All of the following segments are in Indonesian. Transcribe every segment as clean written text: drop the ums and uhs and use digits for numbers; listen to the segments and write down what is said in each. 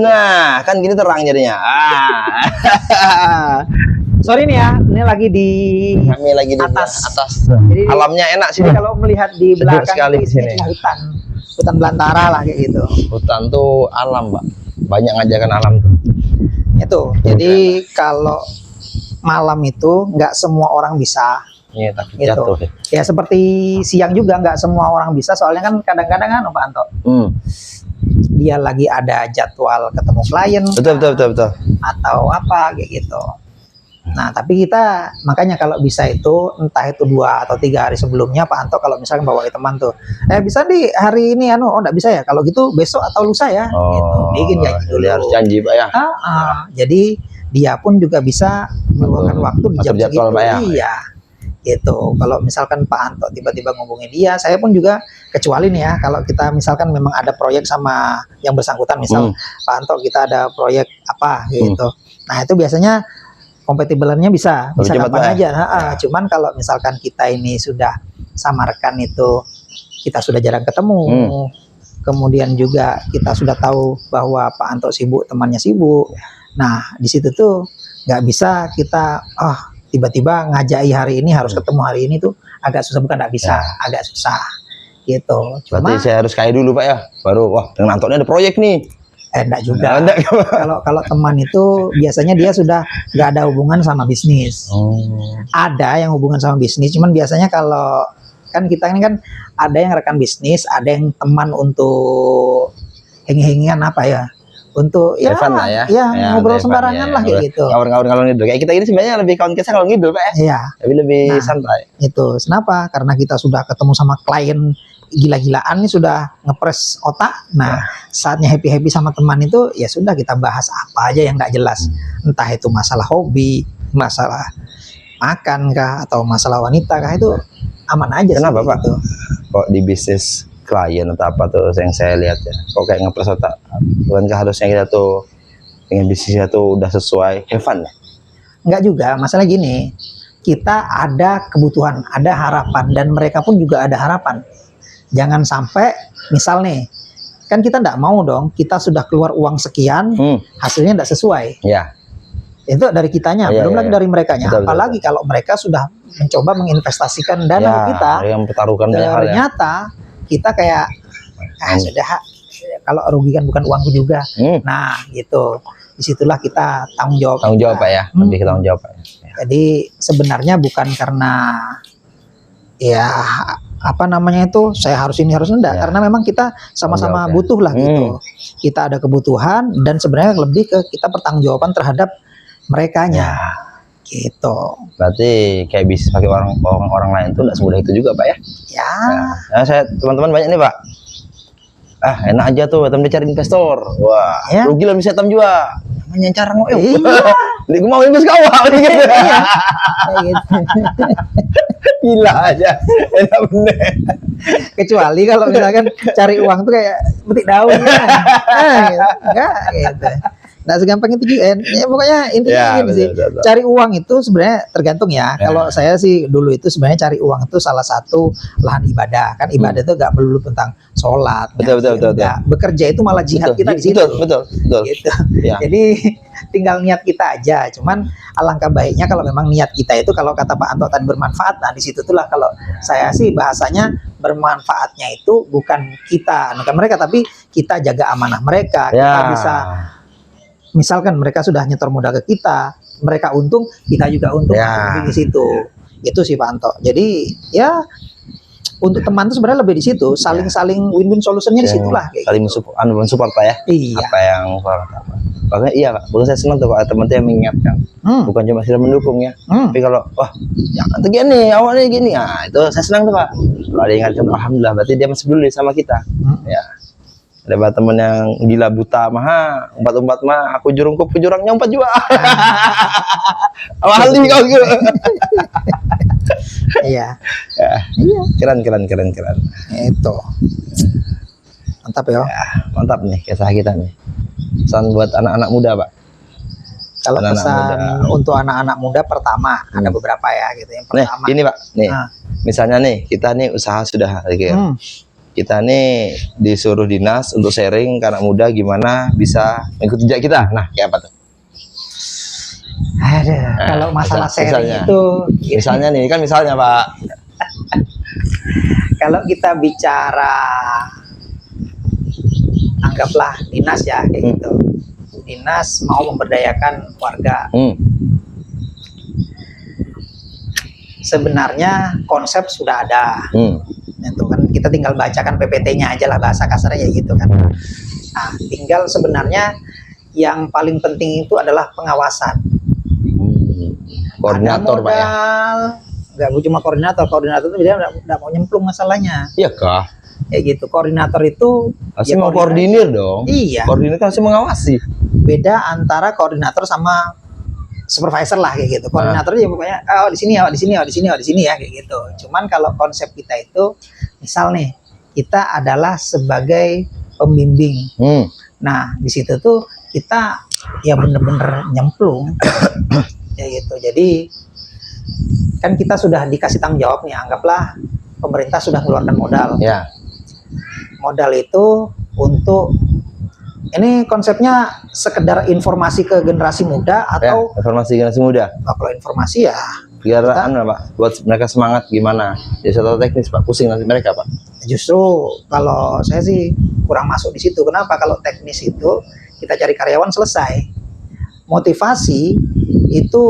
Nah, kan gini terang jadinya. Sorry nih ya, ini lagi di Kami lagi di atas. atas. Jadi Alamnya enak sih. Jadi kalau melihat di Sejuk belakang sekali itu di sini. isinya hutan belantara lah kayak gitu. Hutan tuh alam, Pak. Banyak ngajakan alam tuh. Itu. Jadi kalau malam itu nggak semua orang bisa. Iya, takut Gitu. jatuh. Ya seperti siang juga nggak semua orang bisa. Soalnya kan kadang-kadang kan Pak Anto, dia lagi ada jadwal ketemu klien. Betul. Atau apa kayak gitu. Nah, tapi kita makanya kalau bisa itu entah itu 2 atau 3 hari sebelumnya Pak Anto kalau misalkan bawa teman tuh, bisa di hari ini enggak bisa ya, kalau gitu besok atau lusa ya, gitu. Bikin janji dulu. Jadi harus janji, Pak ya. Jadi dia pun juga bisa meluangkan waktu di jam segitu. Pak ya. Iya. Gitu. Kalau misalkan Pak Anto tiba-tiba ngubungin dia, saya pun juga kecuali nih ya, kalau kita misalkan memang ada proyek sama yang bersangkutan, misal Pak Anto kita ada proyek apa gitu. Nah, itu biasanya kompatibelnya bisa kapan aja. Cuman kalau misalkan kita ini sudah sama rekan itu kita sudah jarang ketemu, kemudian juga kita sudah tahu bahwa Pak Anto sibuk, temannya sibuk. Nah, di situ tuh nggak bisa kita tiba-tiba ngajai hari ini harus ketemu hari ini tuh agak susah, bukan nggak bisa, agak susah gitu. Berarti saya harus kaya dulu, Pak ya, baru dengan Anto ini ada proyek nih. Enggak juga. Kalau teman itu biasanya dia sudah nggak ada hubungan sama bisnis. Ada yang hubungan sama bisnis, cuman biasanya kalau kan kita ini kan ada yang rekan bisnis, ada yang teman untuk heng-hengan apa ya, untuk ya ngobrol sembarangan lah kayak gitu. Ngawur-ngawur ngidul. Kayak kita ini sebenarnya lebih kawan kisah kalau ngidul, Pak ya. Iya. Tapi lebih santai. Itu kenapa? Karena kita sudah ketemu sama klien gila-gilaan nih, sudah ngepres otak. Nah, saatnya happy-happy sama teman itu ya sudah kita bahas apa aja yang nggak jelas. Entah itu masalah hobi, masalah makan kah, atau masalah wanita kah, itu aman aja. Kenapa, Pak? Gitu. Kok di bisnis klien atau apa tuh yang saya lihat ya, kok kayak ngepres otak? Bukankah harusnya kita tuh dengan bisnisnya tuh udah sesuai have fun ya? Enggak juga, masalah gini, kita ada kebutuhan, ada harapan, dan mereka pun juga ada harapan. Jangan sampai misal nih, kan kita enggak mau dong, kita sudah keluar uang sekian, hasilnya enggak sesuai. Iya. Itu dari kitanya, belum lagi dari merekanya. Apalagi kalau mereka sudah mencoba menginvestasikan dana ke kita, yang mempertaruhkan ternyata kita kayak sudah, kalau rugikan bukan uangku juga. Nah, gitu. Disitulah kita tanggung jawab. Tanggung jawab, Pak ya. Lebih tanggung jawab, Pak. Jadi sebenarnya bukan karena ya apa namanya itu saya harus ini harus enggak, karena memang kita sama-sama butuh lah gitu. Kita ada kebutuhan dan sebenarnya lebih ke kita pertanggungjawaban terhadap merekanya. Gitu. Berarti kayak bisnis pakai orang lain tuh nggak semudah itu juga, Pak ya? Ya. Nah, saya teman-teman banyak nih, Pak. Enak aja tuh, dia cari investor. Wah, rugi lah bisa tam juga. Namanya cara ngoyo. Jadi gue mau invest ke awal gitu. Gila aja. Enak bener. Kecuali kalau misalkan cari uang tuh kayak petik daun ya. Enggak gitu. Nah, segampang itu juga. Ya, pokoknya intinya gini sih. Cari uang itu sebenarnya tergantung ya. Kalau saya sih dulu itu sebenarnya cari uang itu salah satu lahan ibadah. Kan ibadah itu gak melulu tentang sholat. Betul. Bekerja itu malah jihad kita di situ. Betul. Gitu. Jadi tinggal niat kita aja. Cuman alangkah baiknya kalau memang niat kita itu, kalau kata Pak Anto tadi, bermanfaat. Nah, di situ itulah kalau saya sih bahasanya bermanfaatnya itu bukan kita bukan mereka, tapi kita jaga amanah mereka. Kita bisa, misalkan mereka sudah nyetor modal ke kita, mereka untung, kita juga untung di situ. Itu sih Pak Anto. Jadi ya untuk teman itu sebenarnya lebih di situ, saling win-win solutionnya di situlah. Saling mensupport, Pak ya. Iya. Apa yang makanya iya, Pak. Bukan saya senang tuh Pak, teman yang mengingatkan. Bukan cuma sekedar mendukung ya. Tapi kalau jangan begini, awalnya gini, itu saya senang tuh Pak. Kalau ada yang ingatkan, alhamdulillah, berarti dia masih peduli sama kita. Ya. Ada teman yang gila buta umpat mah, aku jurungkup ke jurangnya umpat juga. Awal nih kau gitu. Iya. Keren. Itu. Mantap ya. Mantap nih kisah kita nih. Pesan buat anak-anak muda, Pak. Kalau pesan untuk anak-anak muda, pertama ada beberapa ya gitu. Yang pertama. Nih, ini Pak. Nih. Misalnya nih, kita nih usaha sudah kita nih disuruh dinas untuk sharing karena muda gimana bisa mengikuti jejak kita. Nah, kayak apa tuh? Aduh, kalau masalah sharing misalnya. itu, Misalnya nih, kan misalnya Pak. kalau kita bicara, anggaplah dinas ya, kayak gitu. Dinas mau memberdayakan warga. Sebenarnya konsep sudah ada. Itu kan kita tinggal bacakan PPT-nya aja lah, bahasa kasarnya ya gitu kan. Nah, tinggal sebenarnya yang paling penting itu adalah pengawasan. Koordinator Pak ya. Nggak cuma koordinator itu dia nggak mau nyemplung masalahnya. Iya kah? Kayak gitu. Koordinator itu Pasti mau koordinir dong. Iya. Koordinir kan harus mengawasi. Beda antara koordinator sama supervisor lah kayak gitu. Koordinator ya pokoknya oh di sini ya, di sini ya, di sini ya, di sini ya kayak gitu. Cuman kalau konsep kita itu misal nih, kita adalah sebagai pembimbing. Nah, di situ tuh kita ya bener-bener nyemplung. Ya gitu. Jadi kan kita sudah dikasih tanggung jawab nih, anggaplah pemerintah sudah mengeluarkan modal. Ya. Modal itu untuk ini konsepnya sekedar informasi ke generasi muda atau informasi generasi muda. Kalau informasi ya biar Pak, buat mereka semangat gimana. Ya satu teknis Pak, pusing nanti mereka Pak. Justru kalau saya sih kurang masuk di situ. Kenapa? Kalau teknis itu kita cari karyawan selesai. Motivasi itu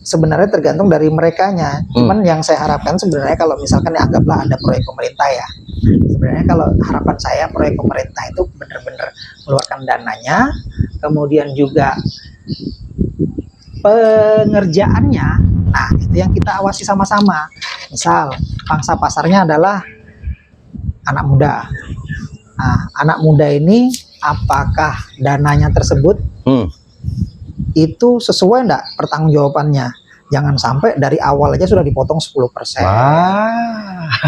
sebenarnya tergantung dari merekanya. Cuman yang saya harapkan sebenarnya kalau misalkan anggaplah ada proyek pemerintah ya. Sebenarnya kalau harapan saya proyek pemerintah itu benar-benar mengeluarkan dananya, kemudian juga pengerjaannya. Nah, itu yang kita awasi sama-sama. Misal pangsa pasarnya adalah anak muda. Nah, anak muda ini apakah dananya tersebut itu sesuai enggak pertanggungjawabannya? Jangan sampai dari awal aja sudah dipotong 10%.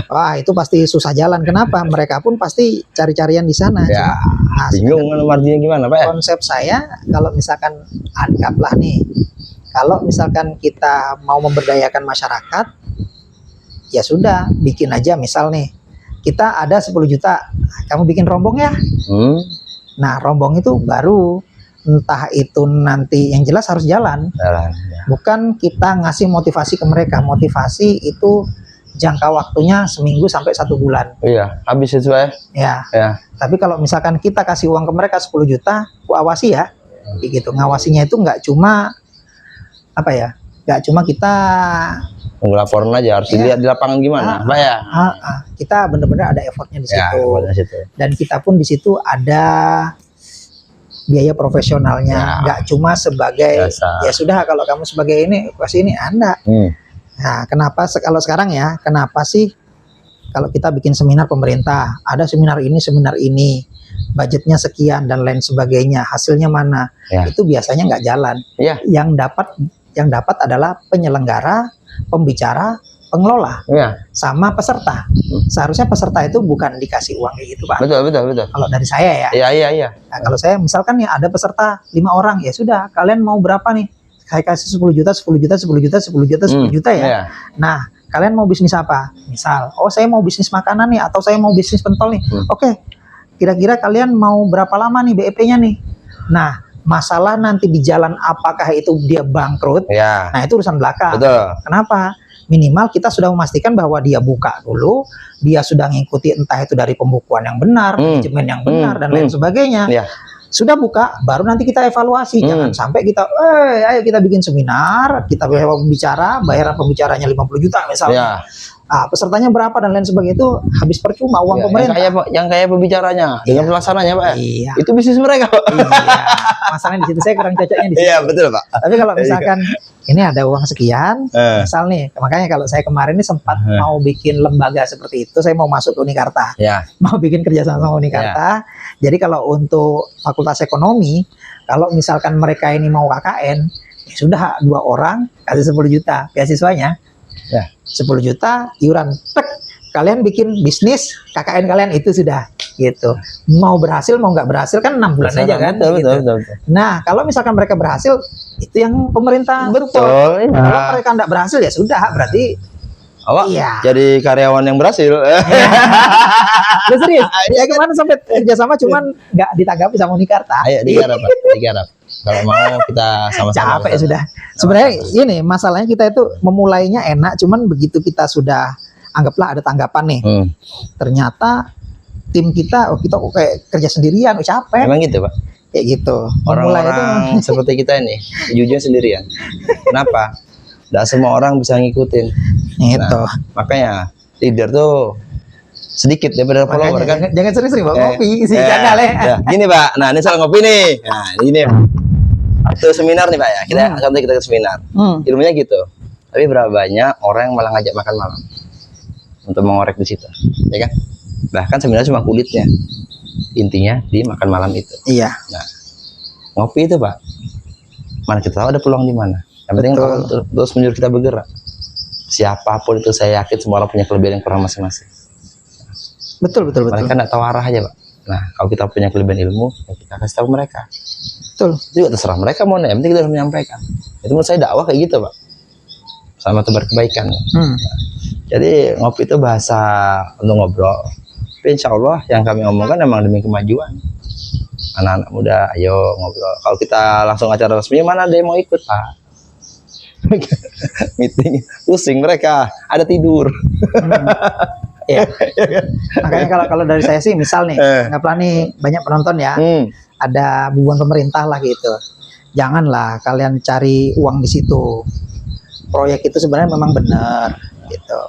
Wah, itu pasti susah jalan. Kenapa? Mereka pun pasti cari-carian di sana. Ya, bingung marginnya gimana Pak ya? Konsep saya, kalau misalkan anggaplah nih, kalau misalkan kita mau memberdayakan masyarakat, ya sudah, bikin aja misal nih, kita ada 10 juta, kamu bikin rombong ya. Nah, rombong itu baru entah itu nanti yang jelas harus jalan ya. Bukan kita ngasih motivasi ke mereka. Motivasi itu jangka waktunya seminggu sampai 1 bulan. Iya, habis itu ya. Tapi kalau misalkan kita kasih uang ke mereka 10 juta, aku awasi ya. Gitu. Ngawasinya itu nggak cuma apa ya? Nggak cuma kita ngelaporin aja, harus dilihat di lapangan gimana, Pak ya. Kita benar-benar ada effortnya di situ. Dan kita pun di situ ada biaya profesionalnya, nggak cuma sebagai ya sudah kalau kamu sebagai ini pasti ini Anda. Nah, kenapa kalau sekarang ya, kenapa sih kalau kita bikin seminar pemerintah, ada seminar ini, budgetnya sekian dan lain sebagainya, hasilnya mana? Itu biasanya nggak jalan. Yang dapat adalah penyelenggara, pembicara, pengelola, sama peserta. Seharusnya peserta itu bukan dikasih uang kayak gitu, Pak. Betul. Kalau dari saya ya. Iya. Nah, kalau saya misalkan ya ada peserta 5 orang, ya sudah, kalian mau berapa nih? Saya kasih 10 juta ya. Nah, kalian mau bisnis apa? Misal, saya mau bisnis makanan nih, atau saya mau bisnis pentol nih. Oke, kira-kira kalian mau berapa lama nih BEP-nya nih? Nah, masalah nanti di jalan apakah itu dia bangkrut? Nah, itu urusan belakang. Kenapa? Minimal kita sudah memastikan bahwa dia buka dulu, dia sudah mengikuti entah itu dari pembukuan yang benar, manajemen yang benar, dan lain sebagainya. Sudah buka, baru nanti kita evaluasi. Jangan sampai kita, ayo kita bikin seminar, kita bicara, bayaran pembicaranya 50 juta misalnya. Pesertanya berapa dan lain sebagainya, itu habis percuma uang pemerintah. Yang kaya pembicaranya, dengan pelaksananya Pak. Itu bisnis mereka Pak. Masalahnya di situ saya kurang cocoknya di situ. Iya, betul Pak. Tapi kalau misalkan ini ada uang sekian, misal nih, makanya kalau saya kemarin ini sempat mau bikin lembaga seperti itu, saya mau masuk ke Unikarta, mau bikin kerjasama sama Unikarta. Jadi kalau untuk Fakultas Ekonomi, kalau misalkan mereka ini mau KKN, ya sudah 2 orang kasih 10 juta beasiswanya, 10 juta iuran, kalian bikin bisnis KKN kalian itu sudah gitu. Mau berhasil mau nggak berhasil kan 6 bulan aja kan. Betul. Nah, kalau misalkan mereka berhasil, itu yang pemerintah. Kalau mereka nggak berhasil ya sudah, berarti Awak Iya. jadi karyawan yang berhasil. Lu serius? Ya kemarin sampai kerjasama cuman nggak ditanggapi sama Unikarta. Ayo digarap, Pak. Digarap. Kalau mau kita sama-sama. Capek sudah. Sebenarnya ini masalahnya kita itu memulainya enak, cuman begitu kita sudah anggaplah ada tanggapan nih, ternyata tim kita, kita kok kayak kerja sendirian, capek. Emang gitu, Pak. Kayak gitu. Memulai itu Orang-orang seperti kita ini, jujur sendirian. Kenapa? Tidak semua orang bisa ngikutin. gitu. Makanya leader tuh sedikit daripada follower kan. Jangan sering-sering bawa kopi si channel ya. Ya, gini Pak. Nah ini soal ngopi nih. Nah ini itu seminar nih Pak ya. Kita ke seminar. Ilmunya gitu. Tapi berapa banyak orang yang malah ngajak makan malam untuk mengorek di situ, ya kan? Bahkan seminar cuma kulitnya. Intinya di makan malam itu. Iya. Nah ngopi itu Pak. Mana kita tahu ada peluang di mana. Yang penting terus menyuruh kita bergerak. Siapapun itu saya yakin semua orang punya kelebihan yang kurang masing-masing. Betul. Mereka nggak tahu arah aja Pak. Nah kalau kita punya kelebihan ilmu, ya kita kasih tahu mereka. Betul. Itu juga terserah mereka mau yang penting kita harus menyampaikan. Itu menurut saya dakwah kayak gitu Pak. Sama tebar kebaikan. Nah, jadi ngopi itu bahasa untuk ngobrol. Tapi insya Allah yang kami omongkan memang demi kemajuan. Anak-anak muda, ayo ngobrol. Kalau kita langsung acara resmi, mana ada yang mau ikut Pak? Meeting, pusing mereka, ada tidur. Ya. Makanya kalau dari saya sih, misal nih, anggaplah nih banyak penonton ya, ada bubuan pemerintah lah gitu. Janganlah kalian cari uang di situ. Proyek itu sebenarnya memang benar gitu.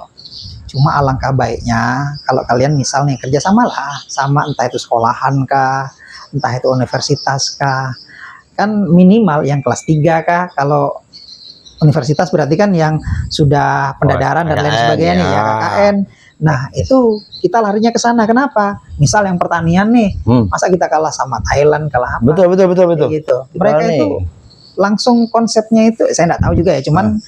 Cuma alangkah baiknya kalau kalian misal nih kerjasama lah sama entah itu sekolahan kah, entah itu universitas kah, kan minimal yang kelas 3 kah. Kalau universitas berarti kan yang sudah pendadaran dan lain sebagainya ya KKN. Nah itu kita larinya ke sana. Kenapa? Misal yang pertanian nih, masa kita kalah sama Thailand, kalah apa? Betul. Gitu. Mereka itu langsung konsepnya itu saya nggak tahu juga ya. Cuman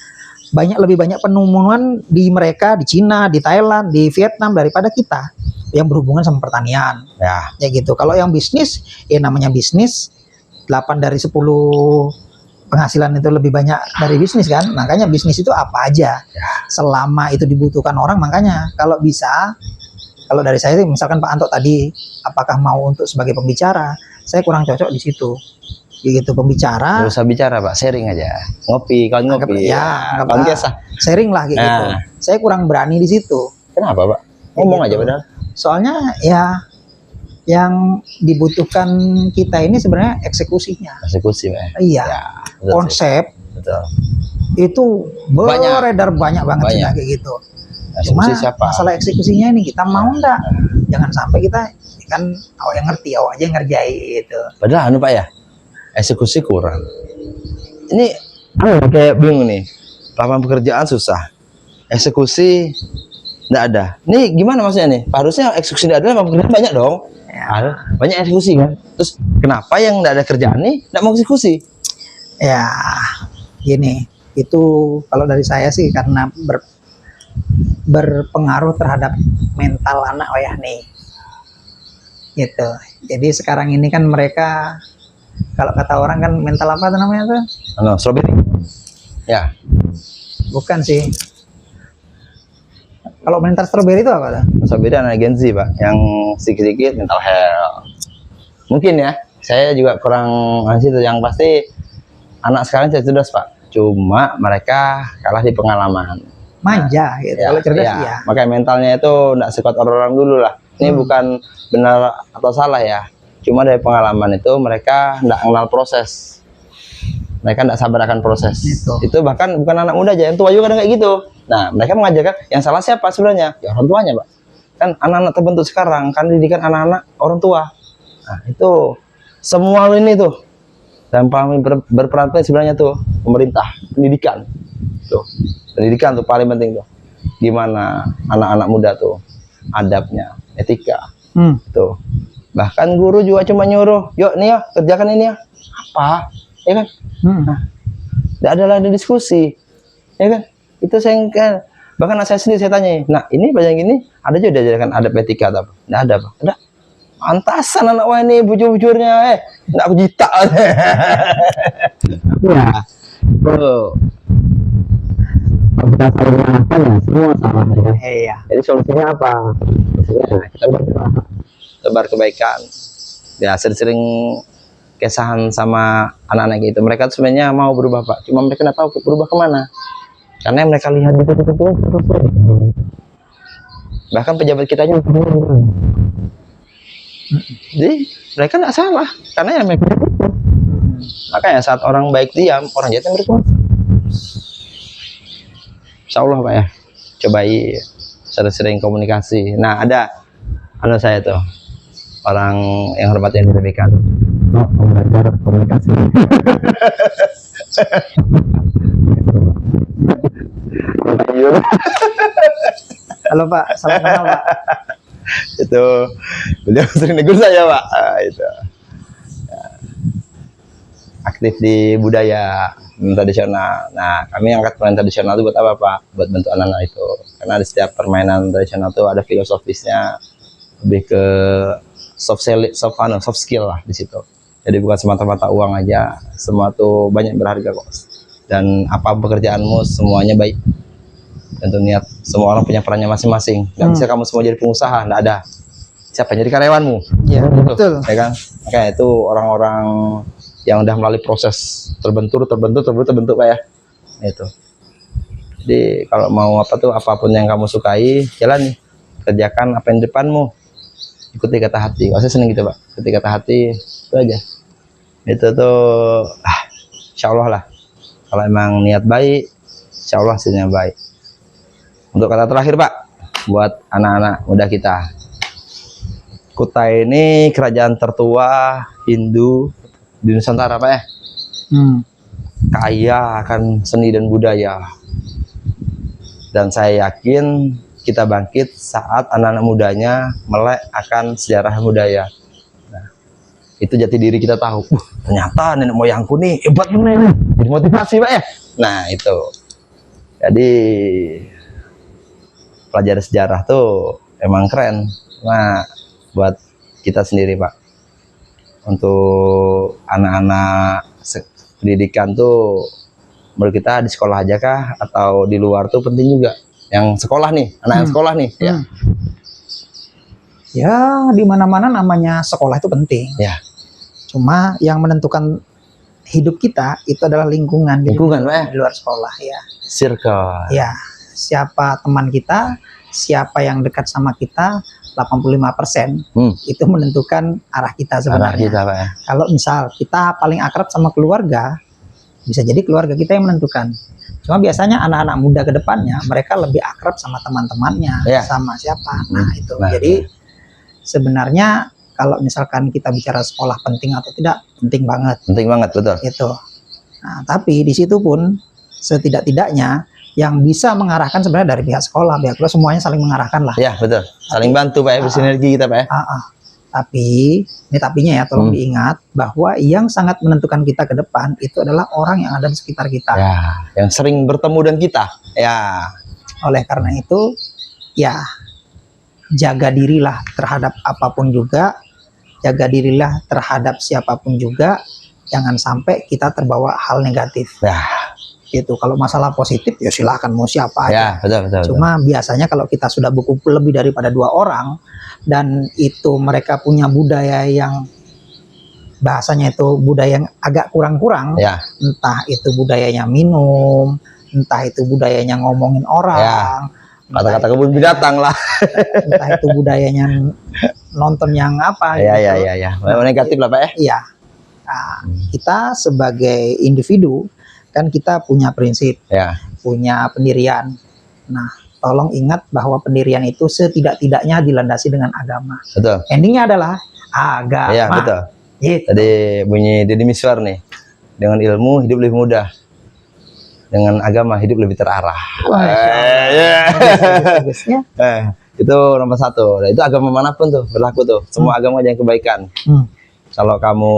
lebih banyak penemuan di mereka, di Cina, di Thailand, di Vietnam daripada kita yang berhubungan sama pertanian. Ya gitu. Kalau yang bisnis, ya namanya bisnis, 8 dari 10 penghasilan itu lebih banyak dari bisnis kan. Makanya bisnis itu apa aja. Selama itu dibutuhkan orang, makanya kalau bisa, kalau dari saya misalkan Pak Anto tadi, apakah mau untuk sebagai pembicara, saya kurang cocok di situ. Gitu pembicara. Gak usah bicara Pak, sharing aja. Ngopi, kawan ngopi. Kawan kisah. Sharing lah gitu. Saya kurang berani di situ. Kenapa Pak? Ngomong aja padahal. Soalnya ya yang dibutuhkan kita ini sebenarnya eksekusinya. Eksekusi Pak. Iya. Konsep. Betul. Itu beredar banyak banget kayak gitu. Cuma masalah eksekusinya ini kita mau enggak? Jangan sampai kita kan awak yang ngerti, awak aja yang ngerjain gitu. Padahal Pak ya, eksekusi kurang. Ini kayak bingung nih. Lapangan pekerjaan susah, eksekusi nggak ada. Ini gimana maksudnya nih? Harusnya eksekusi nggak ada, lapangan pekerjaan banyak dong. Banyak eksekusi kan. Terus kenapa yang nggak ada kerjaan nih nggak mau eksekusi? Ya, gini. Itu kalau dari saya sih karena berpengaruh terhadap mental anak nih. Gitu. Jadi sekarang ini kan mereka, kalau kata orang kan mental apa tuh namanya tuh? Strawberry. Ya. Bukan sih. Kalau mental strawberry itu apa tuh? Strawberry anak Gen Z Pak, yang sedikit-sedikit mental health. Mungkin ya, saya juga kurang situ. Yang pasti anak sekarang cerdas Pak. Cuma mereka kalah di pengalaman. Manja gitu. Kalau cerdas ya. Makanya mentalnya itu nggak sekuat orang-orang dulu lah. Ini bukan benar atau salah ya. Cuma dari pengalaman itu mereka nggak kenal proses. Mereka nggak sabar akan proses. Itu bahkan bukan anak muda aja, yang tua juga ada kayak gitu. Nah, mereka mengajarkan yang salah siapa sebenarnya? Ya orang tuanya, Pak. Kan anak-anak terbentuk sekarang kan didikan anak-anak orang tua. Nah, itu semua ini tuh. Dan paling berperan sebenarnya tuh pemerintah, pendidikan. Tuh. Pendidikan tuh paling penting tuh. Gimana anak-anak muda tuh adabnya, etika. Tuh. Bahkan guru juga cuma nyuruh, yuk nih ya kerjakan ini ya. Apa? Ya kan? Nah, tidak ada lagi diskusi. Ya kan? Itu saya kan, bahkan saya sendiri saya tanya, nah ini banyak gini, ada juga diajarkan adab etika atau apa? Tidak ada Pak. Ada. Antasan anak wah ini bujur-bujurnya, tidak aku jita. Ya. Bro. kita saling mengarahkan ya semua salah ya. Iya. Jadi solusinya apa? Solusinya kita berdoa, tebar kebaikan. Ya sering-sering kesahan sama anak-anak gitu. Mereka tuh sebenarnya mau berubah Pak, cuma mereka nggak tahu berubah kemana. Karena yang mereka lihat di itu bahkan pejabat kitanya. Jadi mereka nggak salah, karena yang mereka makanya saat orang baik diam, orang jahat yang berkuasa. Insya Allah Pak ya, cobai sering-sering komunikasi. Nah ada saya tuh orang yang hormat yang diberikan belajar komunikasi. Halo Pak, salam kenal Pak. Itu beliau sering negur saya Pak. Itu aktif di budaya tradisional. Nah kami angkat permainan tradisional itu buat apa Pak? Buat bantu anak-anak itu. Karena di setiap permainan tradisional itu ada filosofisnya, lebih ke soft skill lah di situ. Jadi bukan semata-mata uang aja, semua tuh banyak berharga kok. Dan apa pekerjaanmu semuanya baik. Tentu niat, semua orang punya perannya masing-masing. Gak bisa kamu semua jadi pengusaha, nggak ada. Siapa yang jadi karyawanmu? Iya betul. Ya kan? Makanya itu orang-orang yang udah melalui proses terbentuk Pak ya. Itu. Jadi kalau mau apa tuh, apapun yang kamu sukai, jalani, kerjakan apa yang di depanmu. Ikuti kata hati. Saya seneng gitu Pak. Ikuti kata hati, itu aja. Itu tuh, insya Allah lah. Kalau emang niat baik, insya Allah hasilnya baik. Untuk kata terakhir Pak, buat anak-anak muda kita. Kutai ini kerajaan tertua Hindu di Nusantara Pak ya. Kaya akan seni dan budaya. Dan saya yakin kita bangkit saat anak-anak mudanya melek akan sejarah budaya. Nah, itu jati diri kita tahu. Ternyata nenek moyangku nih hebat nih. Jadi motivasi Pak ya. Nah itu. Jadi pelajaran sejarah tuh emang keren. Nah buat kita sendiri Pak. Untuk anak-anak pendidikan tuh menurut kita di sekolah aja kah atau di luar tuh penting juga. Yang sekolah nih, anak yang sekolah nih. Ya. Ya di mana-mana namanya sekolah itu penting. Ya. Cuma yang menentukan hidup kita itu adalah lingkungan Pak ya. Di luar sekolah ya. Circle. Ya, siapa teman kita, siapa yang dekat sama kita, 85% itu menentukan arah kita sebenarnya. Arah kita Pak ya. Kalau misal kita paling akrab sama keluarga, bisa jadi keluarga kita yang menentukan. Cuma biasanya anak-anak muda ke depannya mereka lebih akrab sama teman-temannya, sama siapa. Nah, itu. Jadi sebenarnya kalau misalkan kita bicara sekolah penting atau tidak, penting banget. Penting banget, betul. Itu. Nah, tapi di situ pun setidak-tidaknya yang bisa mengarahkan sebenarnya dari pihak sekolah, pihak keluarga, semuanya saling mengarahkan lah. Ya, betul. Saling bantu Pak ya, bersinergi kita Pak ya. Tapi, ini tapinya ya, tolong diingat bahwa yang sangat menentukan kita ke depan itu adalah orang yang ada di sekitar kita. Ya, yang sering bertemu dengan kita. Ya. Oleh karena itu, ya jaga dirilah terhadap apapun juga, jaga dirilah terhadap siapapun juga, jangan sampai kita terbawa hal negatif. Ya. Itu kalau masalah positif ya silakan mau siapa aja. Ya, betul. Cuma biasanya kalau kita sudah berkumpul lebih daripada 2 orang dan itu mereka punya budaya yang bahasanya itu budaya yang agak kurang-kurang, entah itu budayanya minum, entah itu budayanya ngomongin orang, kata-kata kebun binatang lah, entah itu budayanya nonton yang apa, negatif lah Pak ya. Iya. Nah, kita sebagai individu kan kita punya prinsip, punya pendirian. Nah, tolong ingat bahwa pendirian itu setidak-tidaknya dilandasi dengan agama. Betul. Endingnya adalah agama. Iya, betul. Gitu. Tadi bunyi Deddy Miswar nih, dengan ilmu hidup lebih mudah, dengan agama hidup lebih terarah. Itu nomor 1. Nah, itu agama manapun tuh berlaku tuh. Semua agama yang kebaikan. Kalau kamu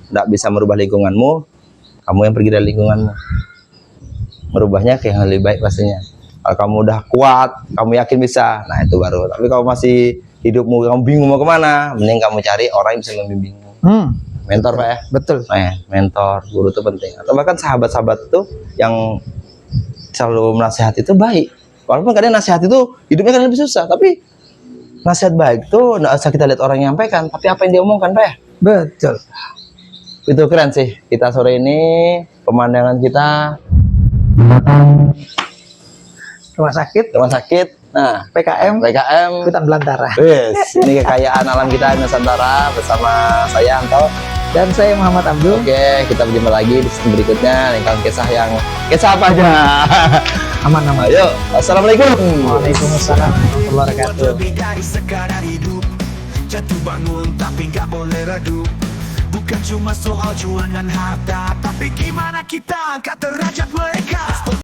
tidak bisa merubah lingkunganmu, kamu yang pergi dari lingkunganmu, merubahnya ke yang lebih baik pastinya. Kalau kamu udah kuat, kamu yakin bisa, nah itu baru. Tapi kalau masih hidupmu kamu bingung mau kemana, mending kamu cari orang yang bisa membimbingmu. Mentor Pak ya. Betul. Mentor, guru itu penting. Atau bahkan sahabat-sahabat tuh yang selalu menasihati itu baik. Walaupun kadang nasihat itu hidupnya kan lebih susah, tapi nasihat baik tuh nggak usah kita lihat orang yang nyampaikan, tapi apa yang dia omongkan, Pak ya? Betul. Itu keren sih. Kita sore ini pemandangan kita Rumah sakit, nah PKM, PKM Hutan Belantara. Wes, ini kekayaan alam kita Nusantara bersama saya Anto. Dan saya Muhammad Abdul. Oke, kita berjumpa lagi di sesi berikutnya dengan kisah apa aja. Aman-aman. Ayo, assalamualaikum. Waalaikumsalam warahmatullahi wabarakatuh. Lebih dari sekadar hidup, jatuh bangun tapi nggak boleh redup. Bukan cuma soal jualan harta, tapi gimana kita angkat derajat mereka.